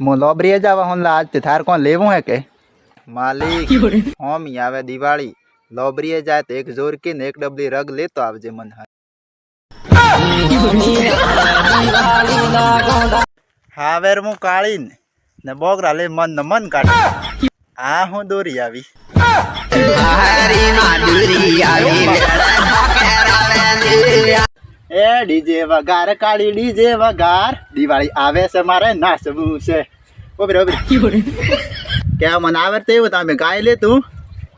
मु लोबरी जावा हूँ आज ते थार कौन लेवू है के मालिक हम आवे दिवाली लोबरी जाए तो एक जोर की ने एक डबली रग ले तो आवजे मन हावेर मु काळीन ने बोगरा ले मन न मन काढी आ हूँ दोरी आवी ए डीजे वगार काली डीजे वगार दिवाળી આવે છે મારે નાચવું છે ઓબરે क्या मनावे तेव તમે ગાઈ લે તું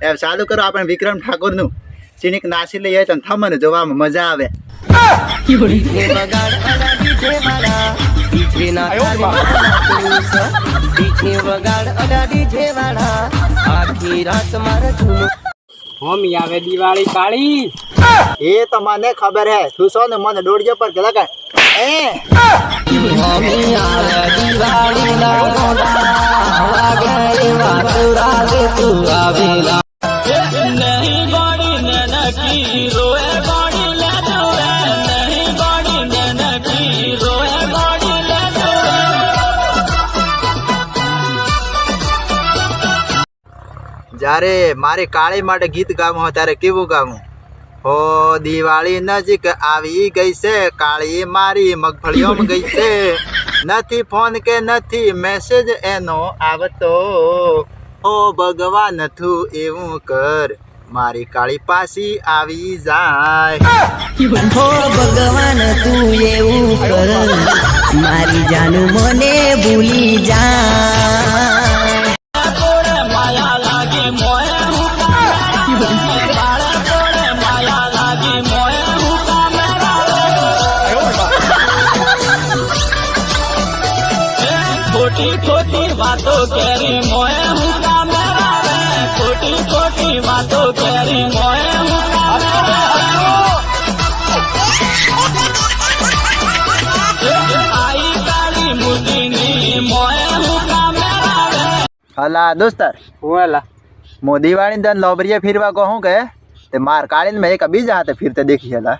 એ ચાલુ કરો આપણે વિક્રમ ઠાકોર નું ચીનિક નાસી લઈએ તો થમને જોવામાં મજા આવે हम आवे दिवाली काली એ તો મને ખબર હે તું સો ને મને દોડજો પર કે લગા એ જ્યારે મારે કાળી માટે ગીત ગાવું હોય ત્યારે કેવું ગાવું हो दिवाળી नजीक આવી ગઈ છે કાળી મારી મગફળીઓમાં ગઈ છે નથી ફોન કે નથી મેસેજ એનો આવતો ओ भगवान थू એવું કર મારી કાળી પાછી આવી જાય हो भगवान तू એવું કર મારી જાન મને ભૂલી જાય खोटी खोटी बातों केरी मोए हुका मेरा रे खोटी खोटी बातों केरी मोए हुका मेरा आई काली मुदीनी मोए हुका मेरा रे हला दोस्तर हुएला मो दिवाળી दन लोबरिया फिरवा कहूँ के ते मार कालीन में एक बीजा हाथे फिरते देखी हला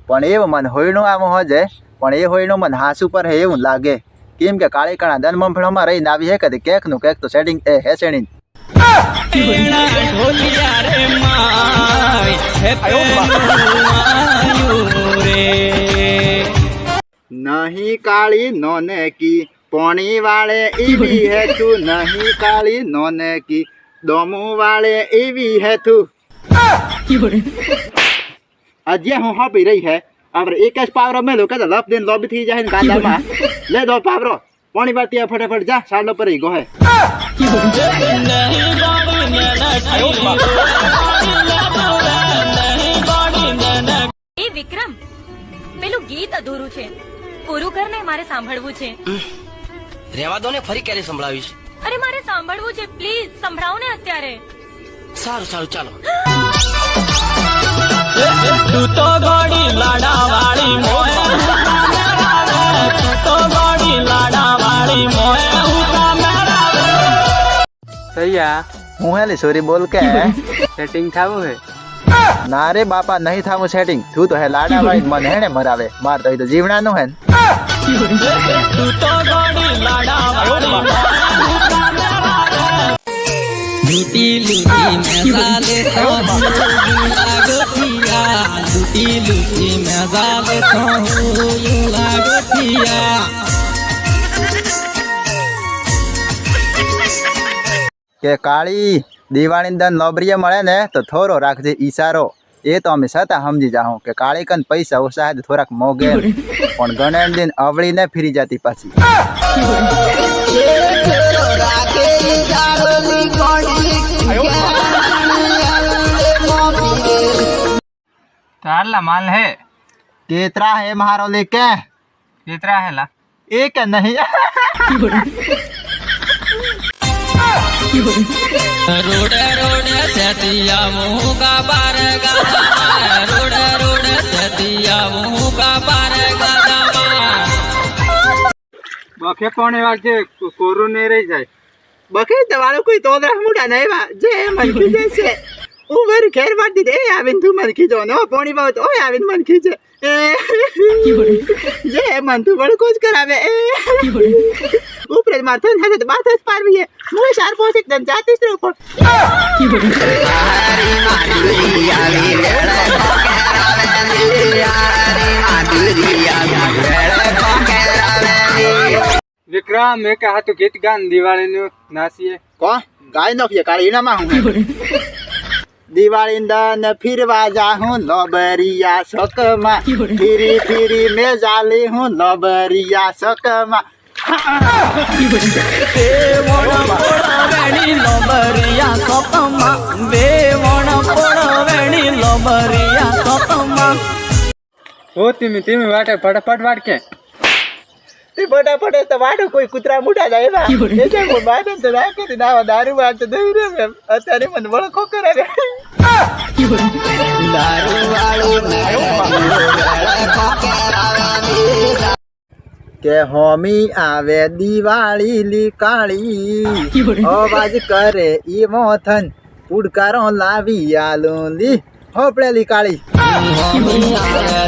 पण एवं मन होयणुं आम हो जाए पण ए होयणुं मन हासु पर है एवं लागे केम के काળી कणा दन ममफळों रही આવી है कदे केक नु केक तो सेटिंग ए है सेणी ढोलिया रे माय नहीं काली नोने की पोणी वाले ईवी है तू नहीं काली नोने की दोमू वाले ईवी है तू अजय हूँ हाँ पी रही है अब एक पावरो में लोग लप दिन लॉबी थी जाए गांधा में ले दो पावरो पानी बाती फटाफट जा सालो पर ही गोहे ए विक्रम पेलू गीत अधूरू छे पूरू करने मारे सांभळवू छे रेवा दो ने फरी क्यारे संभळावीश अरे मारे सांभळवू छे प्लीज संभळाव ने अत्यारे सारू सारू चालो तू तो गोड़ी लाडा वाली मोए तू तो गोड़ी लाडा वाली मोए हुका मेरा सैया हूँ है ली सॉरी बोल के सेटिंग थावो है ना रे बापा नहीं था वो सेटिंग तू तो है लाडा वाली मन है ने मरावे मार तो जीवना नो है तू तो गोड़ी लाडा वाली लूटी लूटी मैं जाले तो लागतिया लूटी लूटी मैं जाले तो लागतिया के काली दिवाળી दन लोबरिया मळे ने तो थोरो राखजे ईशारो ए तो अमे छता समझी जाऊं के काળી कन पैसा ओछा है थोराक मोगे पण गणे दिन अवળી ने फिरी जाती पाછી तारला माल है केतरा है महारो लेके कितना है ला एक नहीं रोड रोड सतिया मुँह का बार गादा रोड रोड सतिया मुँह का बार गादा बखे पौने वागे कोरो ने रही जाए बके दवालो कोई तोदरा मुडा नहीं वा जे मन की जैसे ऊपर खेर मारती दे आविन तू मन की जो नो पोणी बहुत ओए आविन मन की जे जे मन तू बड़ कुछ करावे ઉપરે મારતો ને તો બાત જ પારવી હે હું ચાર પોસ એક દન જાતીસ રે ઉપર વિક્રમ મેં કહા તું ગીત ગાન દિવાળીનું નાસીએ કો ગાય નખીએ કાળી ઇનામાં હું દિવાળી દન ફિરવા જાહું લોબરિયા શકમાં ફીરી ફીરી મે જાલી હું લોબરિયા શકમાં વેવણ પોળવેણી લોબરિયા સોપમાં વેવણ પોળવેણી લોબરિયા સોપમાં ઓ ધીમે વાટે ફટાફટ વાટ કે તે ફટાફટ તો વાડો કોઈ કૂતરા મોટા જાય એવા એ કે કોઈ બાદ તો રાખે તે નાવા દારૂ વાળ તો દઈ રે એમ અત્યારે મને વળખો કરે રે દારૂ વાળું કે હોમી આવે દિવાળી લી કાળી અવાજ કરે ઈ મોથન પુડકારો લાવી આલું લી હોપડેલી કાળી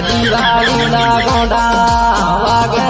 દિવાળી ના ગોડા વાગે